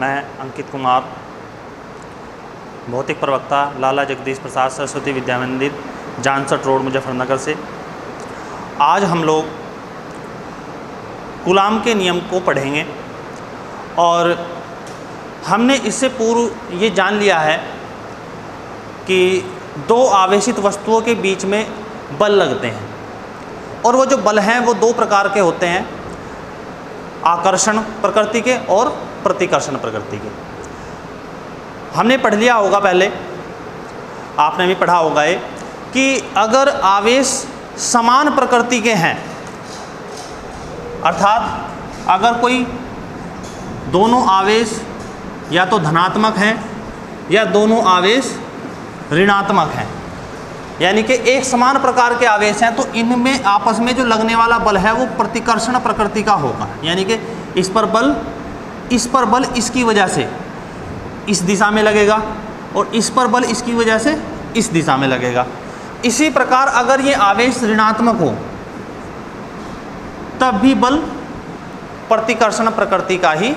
मैं अंकित कुमार, भौतिक प्रवक्ता, लाला जगदीश प्रसाद सरस्वती विद्या मंदिर, जानसठ रोड, मुजफ्फरनगर से। आज हम लोग कूलाम के नियम को पढ़ेंगे और हमने इससे पूर्व ये जान लिया है कि दो आवेशित वस्तुओं के बीच में बल लगते हैं और वो जो बल हैं वो दो प्रकार के होते हैं, आकर्षण प्रकृति के और प्रतिकर्षण प्रकृति के। हमने पढ़ लिया होगा, पहले आपने भी पढ़ा होगा ये, कि अगर आवेश समान प्रकृति के हैं, अर्थात अगर कोई दोनों आवेश या तो धनात्मक हैं या दोनों आवेश ऋणात्मक हैं, यानी कि एक समान प्रकार के आवेश हैं, तो इनमें आपस में जो लगने वाला बल है वो प्रतिकर्षण प्रकृति का होगा। यानी कि इस पर बल इसकी वजह से इस दिशा में लगेगा और इस पर बल इसकी वजह से इस दिशा में लगेगा। इसी प्रकार अगर ये आवेश ऋणात्मक हो तब भी बल प्रतिकर्षण प्रकृति का ही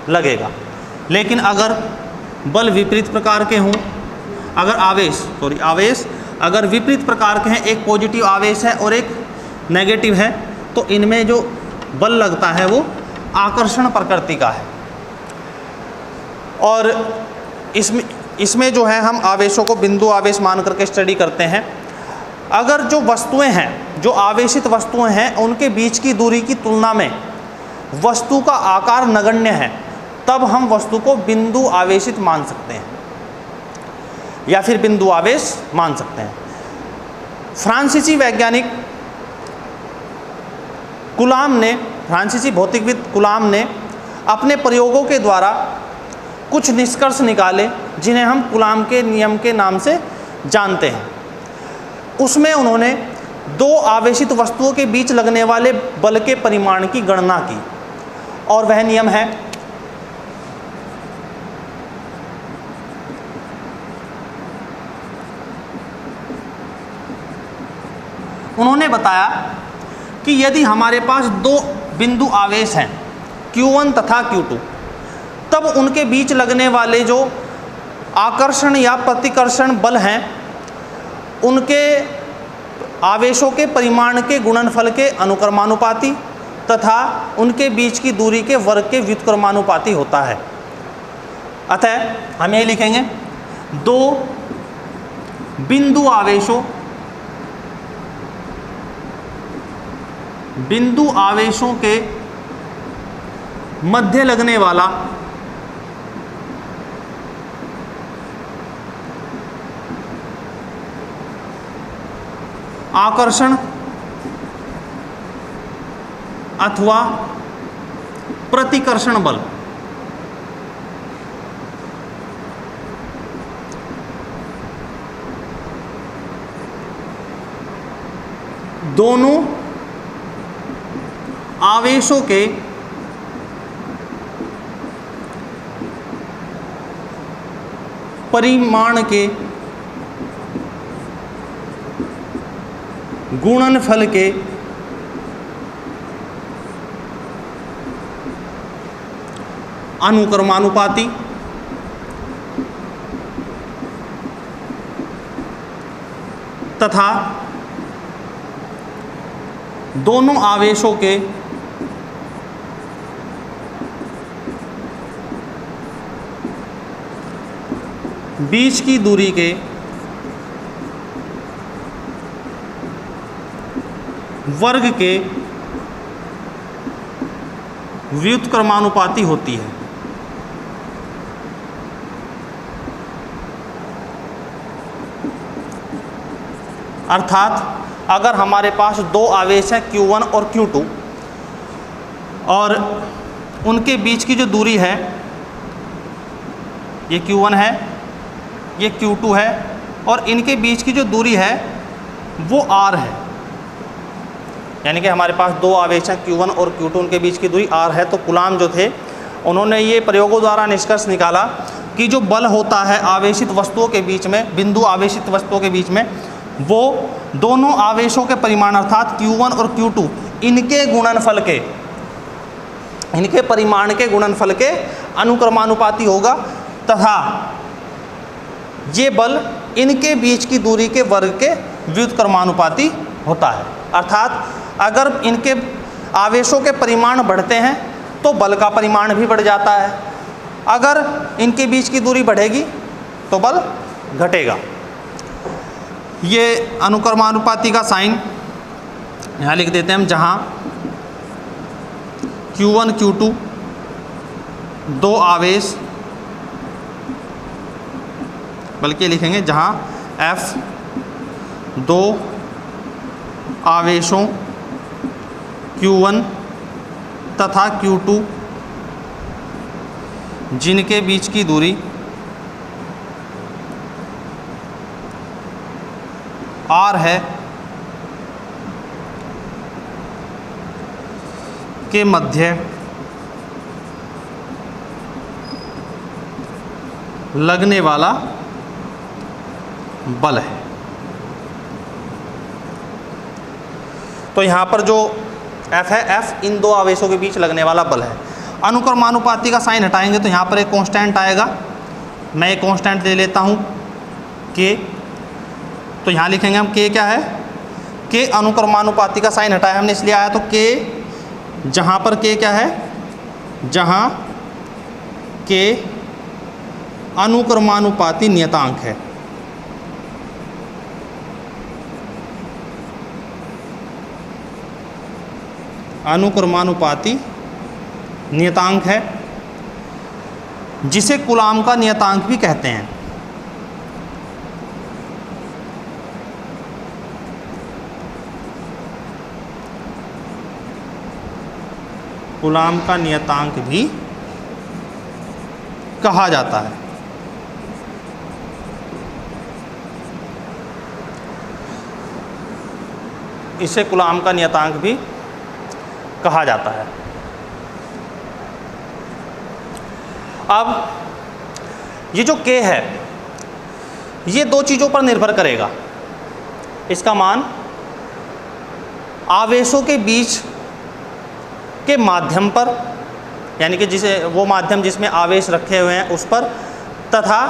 लगेगा। लेकिन अगर बल विपरीत प्रकार के हों, अगर आवेश अगर विपरीत प्रकार के हैं, एक पॉजिटिव आवेश है और एक नेगेटिव है, तो इनमें जो बल लगता है वो आकर्षण प्रकृति का है। और इसमें जो है हम आवेशों को बिंदु आवेश मान करके स्टडी करते हैं। अगर जो वस्तुएं हैं, जो आवेशित वस्तुएं हैं, उनके बीच की दूरी की तुलना में वस्तु का आकार नगण्य है, तब हम वस्तु को बिंदु आवेशित मान सकते हैं या फिर बिंदु आवेश मान सकते हैं। फ्रांसीसी वैज्ञानिक फ्रांसीसी भौतिकविद कूलाम ने अपने प्रयोगों के द्वारा कुछ निष्कर्ष निकाले जिन्हें हम कूलाम के नियम के नाम से जानते हैं। उसमें उन्होंने दो आवेशित वस्तुओं के बीच लगने वाले बल के परिमाण की गणना की और वह नियम है, उन्होंने बताया कि यदि हमारे पास दो बिंदु आवेश हैं Q1 तथा Q2, तब उनके बीच लगने वाले जो आकर्षण या प्रतिकर्षण बल हैं उनके आवेशों के परिमाण के गुणनफल के अनुक्रमानुपाती तथा उनके बीच की दूरी के वर्ग के व्युत्क्रमानुपाती होता है। अतः हम ये लिखेंगे, दो बिंदु आवेशों के मध्य लगने वाला आकर्षण अथवा प्रतिकर्षण बल दोनों आवेशों के परिमाण के गुणनफल के अनुक्रमानुपाती तथा दोनों आवेशों के बीच की दूरी के वर्ग के व्युत्क्रमानुपाती होती है। अर्थात अगर हमारे पास दो आवेश हैं Q1 और Q2 और उनके बीच की जो दूरी है, ये Q1 है, ये Q2 है, और इनके बीच की जो दूरी है वो R है, यानी कि हमारे पास दो आवेश हैं Q1 और Q2, उनके बीच की दूरी R है। तो कूलाम जो थे उन्होंने ये प्रयोगों द्वारा निष्कर्ष निकाला कि जो बल होता है आवेशित वस्तुओं के बीच में, बिंदु आवेशित वस्तुओं के बीच में, वो दोनों आवेशों के परिमाण अर्थात Q1 और Q2 इनके गुणनफल के, इनके परिमाण के गुणनफल के अनुक्रमानुपाती होगा तथा ये बल इनके बीच की दूरी के वर्ग के व्युत्क्रमानुपाती होता है। अर्थात अगर इनके आवेशों के परिमाण बढ़ते हैं तो बल का परिमाण भी बढ़ जाता है, अगर इनके बीच की दूरी बढ़ेगी तो बल घटेगा। ये अनुक्रमानुपाती का साइन यहाँ लिख देते हैं हम, जहाँ Q1 Q2 दो आवेश, बल्कि लिखेंगे जहाँ F दो आवेशों Q1 तथा Q2 जिनके बीच की दूरी R है के मध्य लगने वाला बल है। तो यहाँ पर जो F है, F इन दो आवेशों के बीच लगने वाला बल है। अनुक्रमानुपाती का साइन हटाएंगे तो यहाँ पर एक कांस्टेंट आएगा, मैं एक कांस्टेंट ले लेता हूँ K। तो यहाँ लिखेंगे हम K क्या है, K अनुक्रमानुपाती का साइन हटाया हमने इसलिए आया, तो K जहाँ पर K क्या है, जहाँ K अनुक्रमानुपाती नियतांक है। अनुक्रमानुपाती नियतांक है जिसे कूलाम का नियतांक भी कहते हैं। कूलाम का नियतांक भी कहा जाता है। इसे कूलाम का नियतांक भी कहा जाता है। अब ये जो K है ये दो चीज़ों पर निर्भर करेगा। इसका मान आवेशों के बीच के माध्यम पर, यानी कि जिसे वो माध्यम जिसमें आवेश रखे हुए हैं उस पर, तथा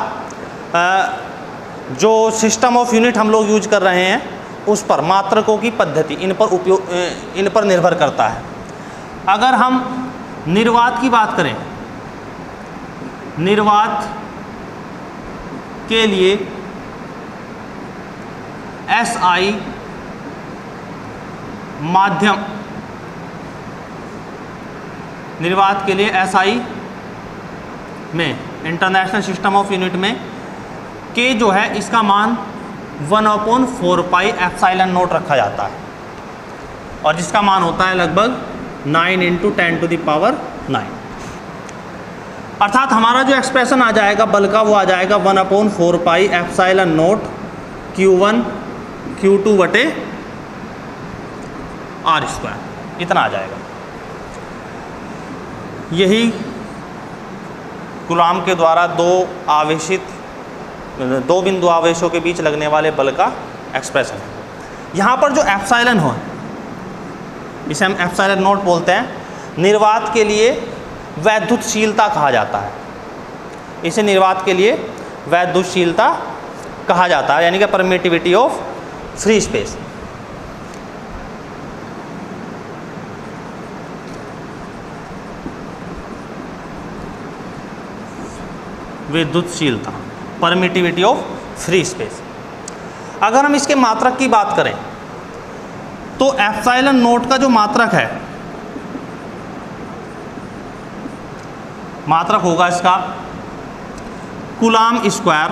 जो सिस्टम ऑफ यूनिट हम लोग यूज कर रहे हैं उस पर, मात्रकों की पद्धति इन पर निर्भर करता है। अगर हम निर्वात की बात करें, निर्वात के लिए SI माध्यम, निर्वात के लिए SI में, इंटरनेशनल सिस्टम ऑफ यूनिट में K जो है इसका मान 1/4 पाई एप्सिलॉन नॉट रखा जाता है, और जिसका मान होता है लगभग 9 × 10⁹। अर्थात हमारा जो एक्सप्रेशन आ जाएगा बल का वो आ जाएगा 1/4 pi epsilon not Q1 Q2 बटे R², इतना आ जाएगा। यही कूलाम के द्वारा दो बिंदु आवेशों के बीच लगने वाले बल का एक्सप्रेशन है। यहाँ पर जो एप्सिलॉन हो, इसे हम एप्सिलॉन नॉट बोलते हैं, निर्वात के लिए वैद्युतशीलता कहा जाता है। इसे निर्वात के लिए वैद्युतशीलता कहा जाता है, यानी कि परमिटिविटी ऑफ फ्री स्पेस। विद्युतशीलता, परमिटिविटी ऑफ फ्री स्पेस। अगर हम इसके मात्रक की बात करें तो एप्सिलॉन नॉट का जो मात्रक है, मात्रक होगा इसका कूलाम स्क्वायर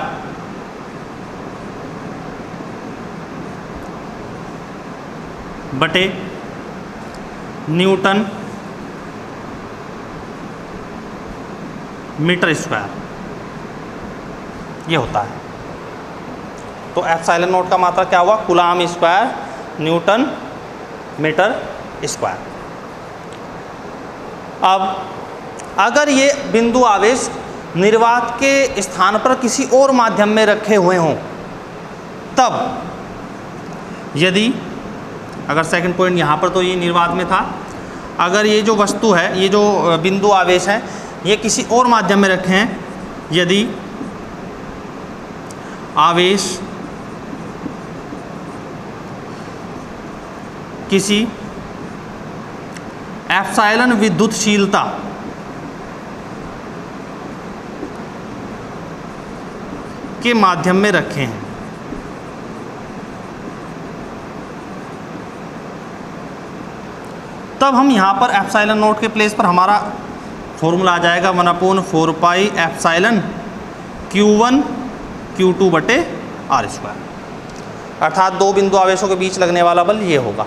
बटे न्यूटन मीटर स्क्वायर, ये होता है। तो एप्सिलॉन नॉट का मात्रक क्या हुआ, coulomb square newton metre square. अब अगर ये बिंदु आवेश निर्वात के स्थान पर किसी और माध्यम में रखे हुए हों, तब यदि, अगर सेकंड पॉइंट यहाँ पर तो ये निर्वात में था, अगर ये जो वस्तु है, ये जो बिंदु आवेश है, ये किसी और माध्यम में रखे हैं, यदि आवेश किसी एप्सिलॉन विद्युतशीलता के माध्यम में रखे हैं, तब हम यहाँ पर एप्सिलॉन नोट के प्लेस पर हमारा फॉर्मूला आ जाएगा 1/4 पाई एप्सिलॉन Q1 Q2 बटे R स्क्वायर, अर्थात दो बिंदु आवेशों के बीच लगने वाला बल ये होगा।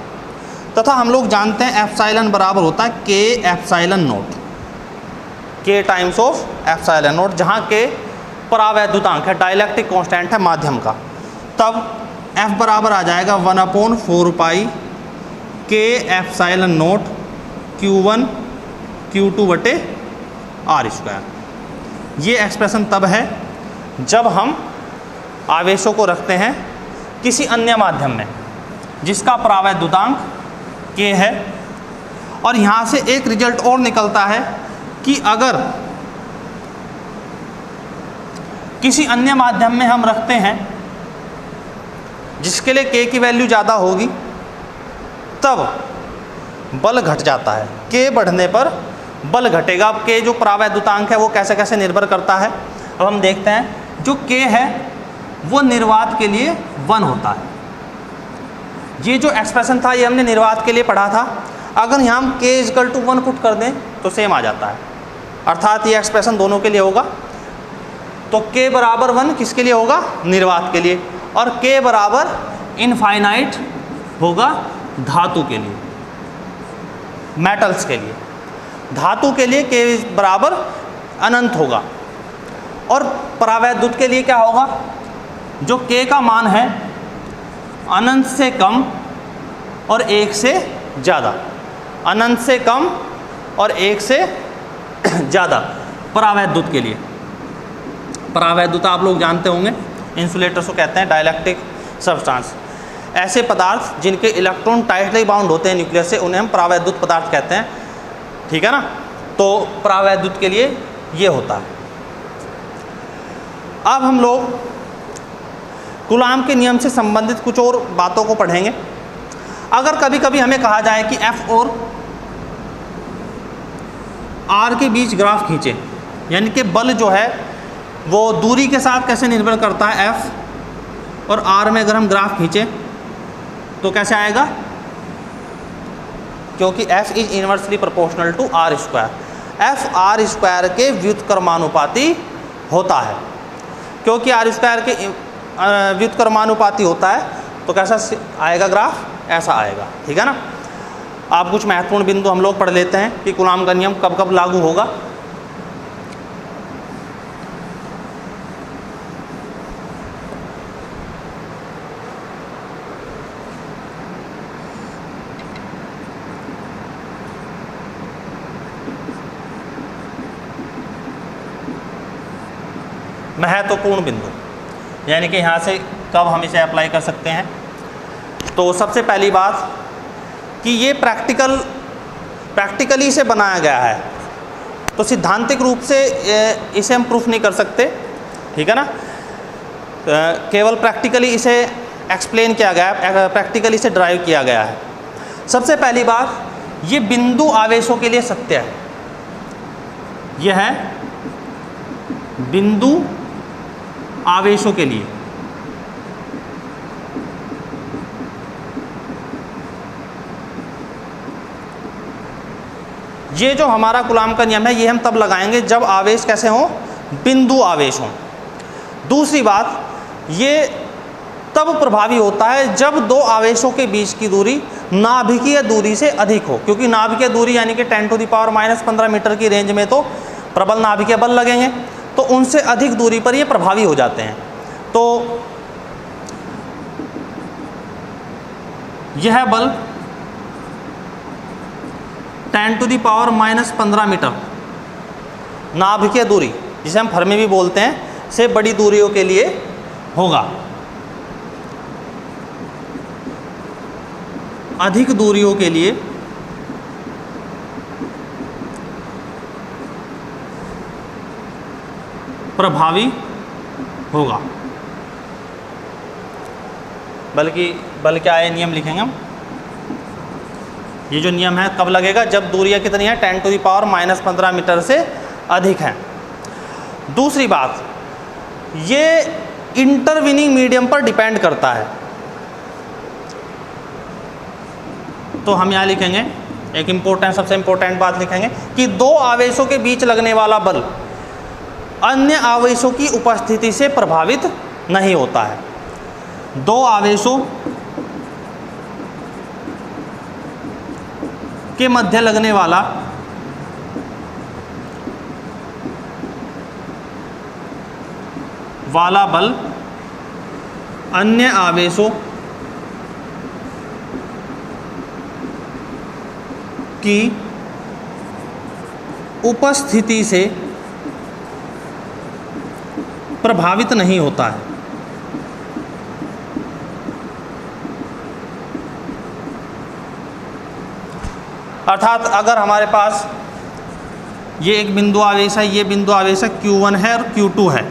तथा हम लोग जानते हैं एप्सिलॉन बराबर होता है K epsilon note, K times of epsilon note, जहाँ K परावैद्युतांक है, डाइलेक्ट्रिक कांस्टेंट है माध्यम का। तब F बराबर आ जाएगा 1/4 पाई K epsilon note Q1 Q2 बटे R स्क्वायर। ये एक्सप्रेशन तब है जब हम आवेशों को रखते हैं किसी अन्य माध्यम में जिसका परावैद्युतांक K है। और यहाँ से एक रिजल्ट और निकलता है कि अगर किसी अन्य माध्यम में हम रखते हैं जिसके लिए K की वैल्यू ज़्यादा होगी, तब बल घट जाता है, K बढ़ने पर बल घटेगा। अब K जो परावैद्युतांक है वो कैसे कैसे निर्भर करता है, अब हम देखते हैं। जो K है वो निर्वात के लिए 1 होता है। ये जो एक्सप्रेशन था ये हमने निर्वात के लिए पढ़ा था। अगर यहाँ हम K = 1 पुट कर दें तो सेम आ जाता है, अर्थात ये एक्सप्रेशन दोनों के लिए होगा। तो K बराबर 1 किसके लिए होगा? निर्वात के लिए। और K बराबर इनफाइनाइट होगा धातु के लिए, मेटल्स के लिए। धातु के लिए K बराबर अनंत होगा। और परावैद्युत के लिए क्या होगा? जो K का मान है अनंत से कम और 1 से ज़्यादा, अनंत से कम और 1 से ज़्यादा परावैद्युत के लिए। परावैद्युत आप लोग जानते होंगे, इंसुलेटर्स को कहते हैं, डाइलेक्ट्रिक सब्सटेंस। ऐसे पदार्थ जिनके इलेक्ट्रॉन टाइटली बाउंड होते हैं न्यूक्लियस से, उन्हें हम परावैद्युत पदार्थ कहते हैं, ठीक है ना। तो परावैद्युत के लिए ये होता है। अब हम लोग कूलाम के नियम से संबंधित कुछ और बातों को पढ़ेंगे। अगर कभी कभी हमें कहा जाए कि F और R के बीच ग्राफ खींचे, यानी कि बल जो है वो दूरी के साथ कैसे निर्भर करता है, F और R में अगर हम ग्राफ खींचे तो कैसे आएगा? क्योंकि F is inversely proportional to R square. F R square के व्युत्क्रमानुपाती होता है। क्योंकि R स्क्वायर के व्युत्क्रमानुपाती होता है तो कैसा आएगा ग्राफ? ऐसा आएगा, ठीक है ना। आप कुछ महत्वपूर्ण बिंदु हम लोग पढ़ लेते हैं कि कूलाम का नियम कब कब लागू होगा। महत्वपूर्ण बिंदु, यानी कि यहाँ से कब हम इसे अप्लाई कर सकते हैं। तो सबसे पहली बात कि ये प्रैक्टिकली इसे बनाया गया है, तो सिद्धांतिक रूप से इसे हम प्रूफ नहीं कर सकते, ठीक है ना। केवल प्रैक्टिकली इसे एक्सप्लेन किया गया है, प्रैक्टिकली इसे ड्राइव किया गया है। सबसे पहली बात, ये बिंदु आवेशों के लिए सत्य है। यह है बिंदु आवेशों के लिए। ये जो हमारा कूलाम का नियम है ये हम तब लगाएंगे जब आवेश कैसे हों? बिंदु आवेश हों। दूसरी बात, ये तब प्रभावी होता है जब दो आवेशों के बीच की दूरी नाभिकीय दूरी से अधिक हो, क्योंकि नाभिकीय दूरी यानी कि 10⁻⁻15 मीटर की रेंज में तो प्रबल नाभिकीय बल लगेंगे, तो उनसे अधिक दूरी पर ये प्रभावी हो जाते हैं। तो यह बल 10⁻⁻15 मीटर नाभिकीय दूरी, जिसे हम फर्मी भी बोलते हैं, से बड़ी दूरियों के लिए होगा। अधिक दूरियों के लिए प्रभावी होगा। बल क्या है, नियम लिखेंगे हम। ये जो नियम है कब लगेगा, जब दूरियां कितनी है 10⁻⁻15 मीटर से अधिक है। दूसरी बात, ये इंटरविनिंग मीडियम पर डिपेंड करता है। तो हम यहाँ लिखेंगे एक सबसे इम्पोर्टेंट बात लिखेंगे कि दो आवेशों के बीच लगने वाला बल अन्य आवेशों की उपस्थिति से प्रभावित नहीं होता है। दो आवेशों के मध्य लगने वाला बल अन्य आवेशों की उपस्थिति से प्रभावित नहीं होता है। अर्थात अगर हमारे पास ये एक बिंदु आवेश है, ये बिंदु आवेश है Q1 है और Q2 है,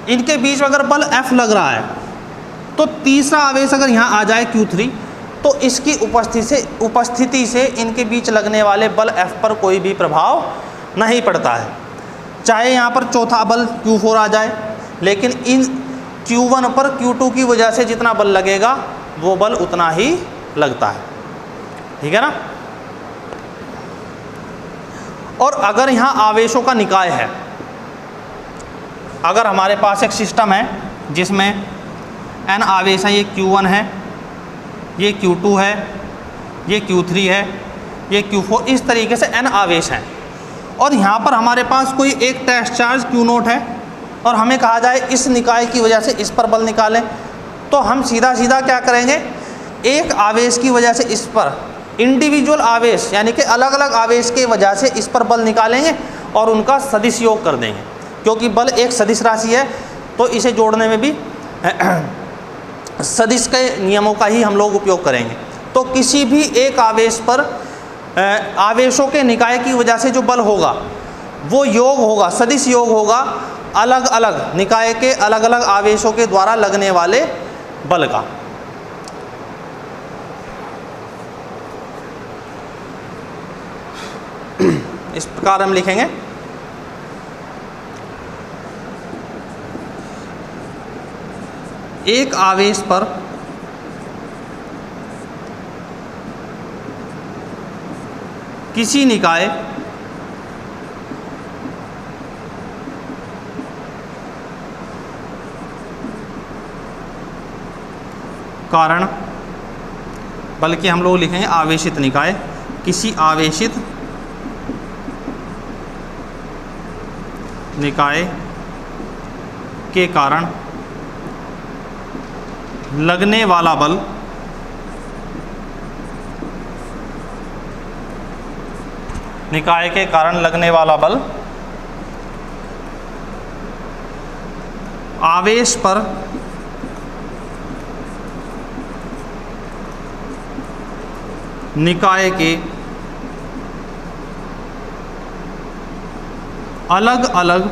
इनके बीच में अगर बल F लग रहा है तो तीसरा आवेश अगर यहाँ आ जाए Q3 तो इसकी उपस्थिति से इनके बीच लगने वाले बल F पर कोई भी प्रभाव नहीं पड़ता है। चाहे यहाँ पर चौथा बल Q4 आ जाए, लेकिन इन Q1 पर Q2 की वजह से जितना बल लगेगा वो बल उतना ही लगता है। ठीक है ना। और अगर यहाँ आवेशों का निकाय है, अगर हमारे पास एक सिस्टम है जिसमें n आवेश हैं, ये Q1 है, ये Q2 है, ये Q3 है, ये Q4, इस तरीके से n आवेश हैं, और यहाँ पर हमारे पास कोई एक टेस्ट चार्ज Q0 है और हमें कहा जाए इस निकाय की वजह से इस पर बल निकालें, तो हम सीधा सीधा क्या करेंगे, एक आवेश की वजह से इस पर इंडिविजुअल आवेश यानी कि अलग अलग आवेश के वजह से इस पर बल निकालेंगे और उनका सदिश योग कर देंगे। क्योंकि बल एक सदिश राशि है तो इसे जोड़ने में भी सदिश के नियमों का ही हम लोग उपयोग करेंगे। तो किसी भी एक आवेश पर आवेशों के निकाय की वजह से जो बल होगा वो योग होगा, सदिश योग होगा अलग अलग निकाय के अलग अलग आवेशों के द्वारा लगने वाले बल का। इस प्रकार हम लिखेंगे, एक आवेश पर किसी निकाय कारण, बल्कि हम लोग लिखेंगे आवेशित निकाय, किसी आवेशित निकाय के कारण लगने वाला बल निकाय के कारण लगने वाला बल आवेश पर निकाय के अलग अलग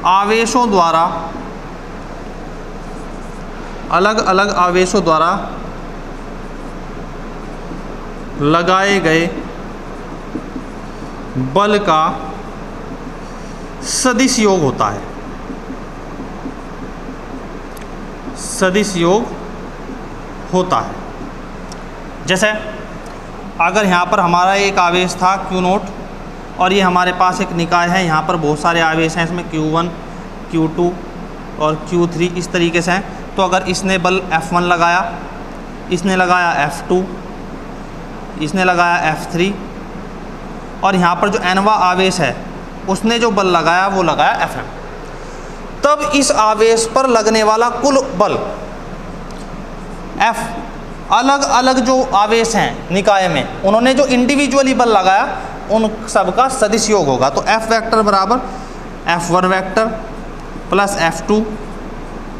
आवेशों द्वारा लगाए गए बल का सदिश योग होता है। सदिश योग होता है। जैसे अगर यहाँ पर हमारा एक आवेश था Q0 और ये हमारे पास एक निकाय है, यहाँ पर बहुत सारे आवेश हैं, इसमें Q1, Q2 और Q3 इस तरीके से हैं। तो अगर इसने बल F1 लगाया, इसने लगाया F2, इसने लगाया F3 और यहाँ पर जो nवा आवेश है उसने जो बल लगाया वो लगाया Fm, तब इस आवेश पर लगने वाला कुल बल F अलग अलग जो आवेश हैं निकाय में उन्होंने जो इंडिविजुअली बल लगाया उन सब का सदिश योग होगा। तो F वेक्टर बराबर F1 vector plus F2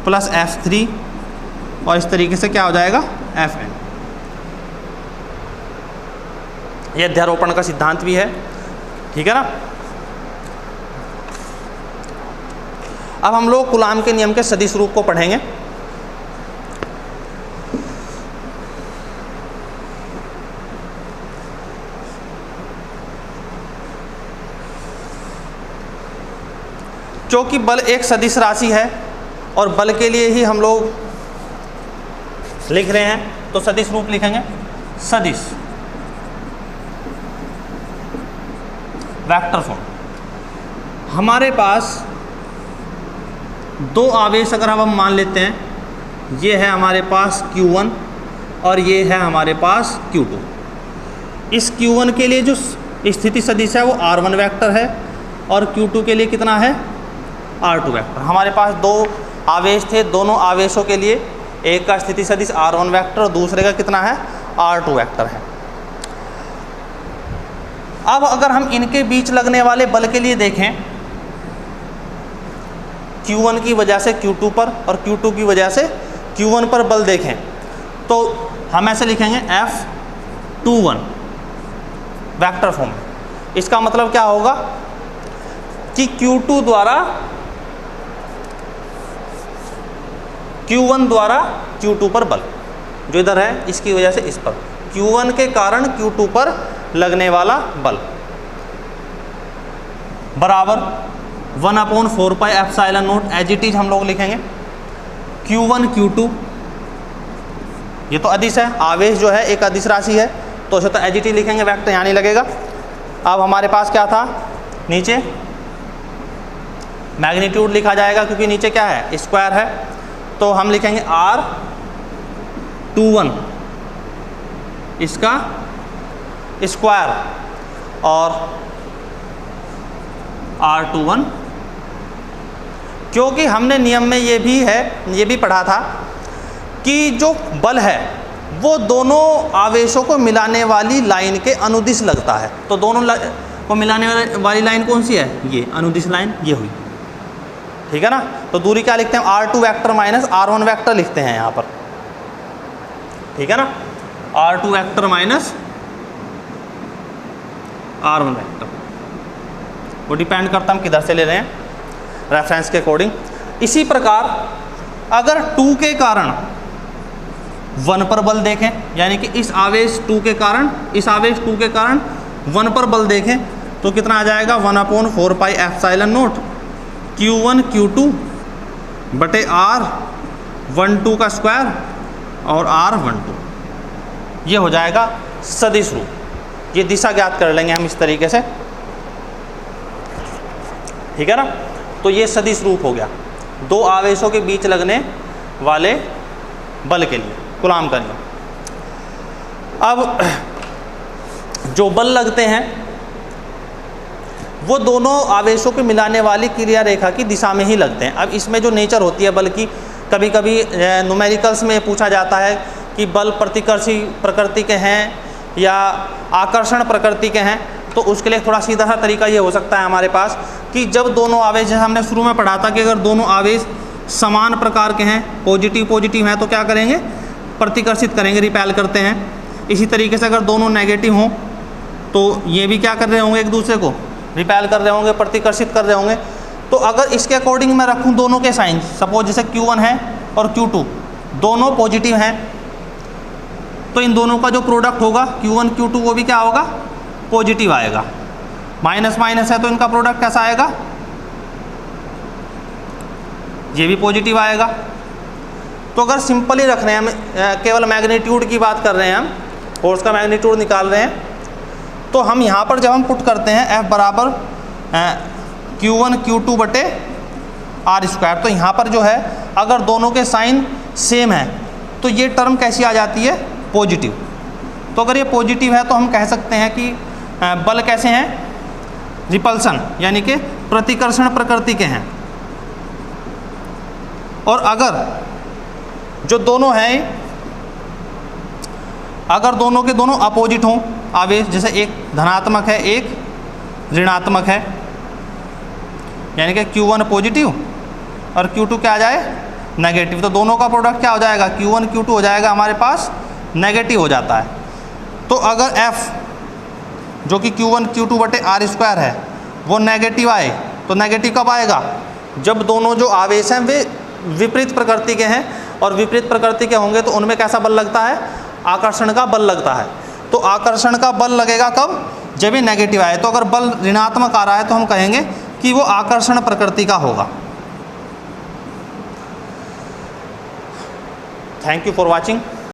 plus F3 और इस तरीके से क्या हो जाएगा Fn। यह अध्यारोपण का सिद्धांत भी है ठीक है ना। अब हम लोग कूलाम के नियम के सदिश रूप को पढ़ेंगे। क्योंकि बल एक सदिश राशि है और बल के लिए ही हम लोग लिख रहे हैं, तो सदिश रूप लिखेंगे सदिश वेक्टर फॉर्म। हमारे पास दो आवेश अगर हम मान लेते हैं, ये है हमारे पास Q1 और ये है हमारे पास Q2। इस Q1 के लिए जो स्थिति सदिश है वो R1 वेक्टर है और Q2 के लिए कितना है R2 वेक्टर। हमारे पास दो आवेश थे, दोनों आवेशों के लिए एक का स्थिति सदिश R1 वेक्टर और दूसरे का कितना है R2 वेक्टर है। अब अगर हम इनके बीच लगने वाले बल के लिए देखें, Q1 की वजह से Q2 पर और Q2 की वजह से Q1 पर बल देखें, तो हम ऐसे लिखेंगे F21 वेक्टर फॉर्म में। इसका मतलब क्या होगा कि Q1 द्वारा Q2 पर बल जो इधर है, इसकी वजह से इस पर Q1 के कारण Q2 पर लगने वाला बल बराबर 1/4 pi epsilon nought. As it is हम लोग लिखेंगे Q1 Q2, ये तो अदिश है, आवेश जो है एक अदिश राशि है, तो उसे तो एज इट इज लिखेंगे, वेक्टर यहाँ नहीं लगेगा। अब हमारे पास क्या था, नीचे मैग्नीट्यूड लिखा जाएगा क्योंकि नीचे क्या है स्क्वायर है, तो हम लिखेंगे R21 इसका स्क्वायर और R21, क्योंकि हमने नियम में ये भी पढ़ा था कि जो बल है वो दोनों आवेशों को मिलाने वाली लाइन के अनुदिश लगता है। तो दोनों को मिलाने वाली लाइन कौन सी है, ये अनुदिश लाइन ये हुई, ठीक है ना। तो दूरी क्या लिखते हैं R2 vector minus R1 vector लिखते हैं यहाँ पर, ठीक है ना। R2 vector minus R1 vector, वो डिपेंड करता है हम किधर से ले रहे हैं, रेफरेंस के अकॉर्डिंग। इसी प्रकार अगर 2 के कारण 1 पर बल देखें, यानी कि इस आवेश 2 के कारण 1 पर बल देखें, तो कितना आ जाएगा 1/4 pi epsilon not Q1 Q2 बटे R12 का स्क्वायर और R12, ये हो जाएगा सदिश रूप। ये दिशा ज्ञात कर लेंगे हम इस तरीके से, ठीक है ना। तो ये सदिश रूप हो गया दो आवेशों के बीच लगने वाले बल के लिए, कूलाम का नियम। अब जो बल लगते हैं वो दोनों आवेशों को मिलाने वाली क्रिया रेखा की दिशा में ही लगते हैं। अब इसमें जो नेचर होती है बल की, कभी कभी न्यूमेरिकल्स में पूछा जाता है कि बल प्रतिकर्षी प्रकृति के हैं या आकर्षण प्रकृति के हैं, तो उसके लिए थोड़ा सीधा सा तरीका ये हो सकता है हमारे पास कि जब दोनों आवेश, जैसे हमने शुरू में पढ़ा था कि अगर दोनों आवेश समान प्रकार के हैं, पॉजिटिव हैं, तो क्या करेंगे प्रतिकर्षित करेंगे, रिपेल करते हैं। इसी तरीके से अगर दोनों नेगेटिव हों तो ये भी क्या कर रहे होंगे, एक दूसरे को रिपेल कर रहे होंगे, प्रतिकर्षित कर रहे होंगे। तो अगर इसके अकॉर्डिंग मैं रखूं दोनों के साइन, सपोज जैसे Q1 है और Q2 दोनों पॉजिटिव हैं, तो इन दोनों का जो प्रोडक्ट होगा Q1 Q2 वो भी क्या होगा पॉजिटिव आएगा। माइनस माइनस है तो इनका प्रोडक्ट कैसा आएगा, ये भी पॉजिटिव आएगा। तो अगर सिंपली रख रहे हैं हम, केवल मैग्नीट्यूड की बात कर रहे हैं, हम फोर्स का मैग्नीट्यूड निकाल रहे हैं, तो हम यहाँ पर जब हम पुट करते हैं F बराबर Q1 Q2 बटे R², तो यहाँ पर जो है अगर दोनों के साइन सेम है तो ये टर्म कैसी आ जाती है पॉजिटिव। तो अगर ये पॉजिटिव है तो हम कह सकते हैं कि बल कैसे हैं रिपल्सन, यानी कि प्रतिकर्षण प्रकृति के हैं। और अगर जो दोनों हैं, अगर दोनों के दोनों अपोजिट हों आवेश, जैसे एक धनात्मक है एक ऋणात्मक है, यानी कि Q1 पॉजिटिव और Q2 क्या आ जाए नेगेटिव, तो दोनों का प्रोडक्ट क्या हो जाएगा Q1 Q2 हो जाएगा हमारे पास नेगेटिव हो जाता है। तो अगर F जो कि Q1 Q2 बटे आर स्क्वायर है वो नेगेटिव आए, तो नेगेटिव कब आएगा? जब दोनों जो आवेश हैं वे विपरीत प्रकृति के हैं, और विपरीत प्रकृति के होंगे तो उनमें कैसा बल लगता है? आकर्षण का बल लगता है। तो आकर्षण का बल लगेगा कब? जब ये नेगेटिव आए। तो अगर बल ऋणात्मक आ रहा है तो हम कहेंगे कि वो आकर्षण प्रकृति का होगा। Thank you for watching.